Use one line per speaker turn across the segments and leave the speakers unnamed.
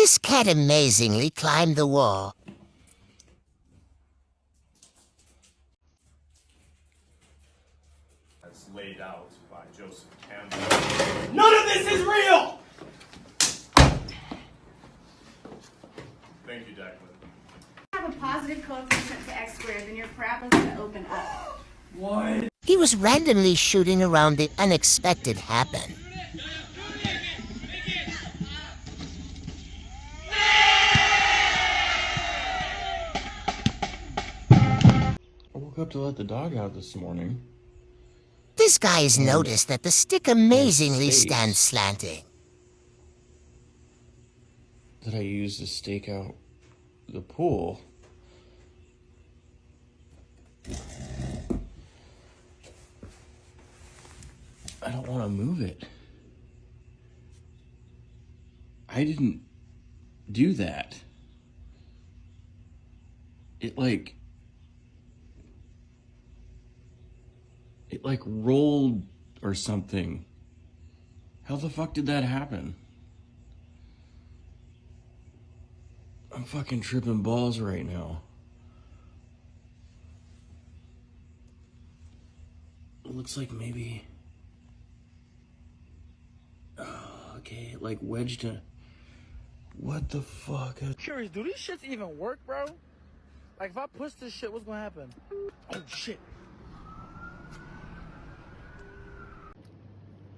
This cat amazingly climbed the wall.
As laid out by Joseph Campbell.
None of this is real!
Thank you, Declan.
Have a positive coefficient to x squared, then your crap is going to open up.
What?
He was randomly shooting around the unexpected happen.
I woke up to let the dog out this morning.
This guy's noticed that the stick amazingly
Space.
stands slanting.
That I used to stake out the pool. I don't want to move it. I didn't do that. It rolled or something. How the fuck did that happen? I'm fucking tripping balls right now. It looks like maybe... okay, like wedged a... What the fuck?
Curious, do these shits even work, bro? Like, if I push this shit, what's gonna happen? Oh, shit.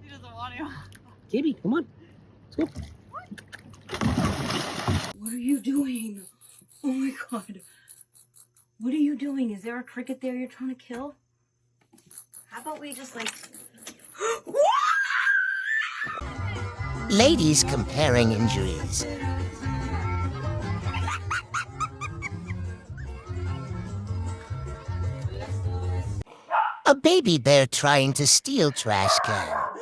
He doesn't want to.
JB, come on. Let's go. What are you doing? Oh my god. What are you doing? Is there a cricket there you're trying to kill? How about we just like...
Ladies comparing injuries. A baby bear trying to steal trash can.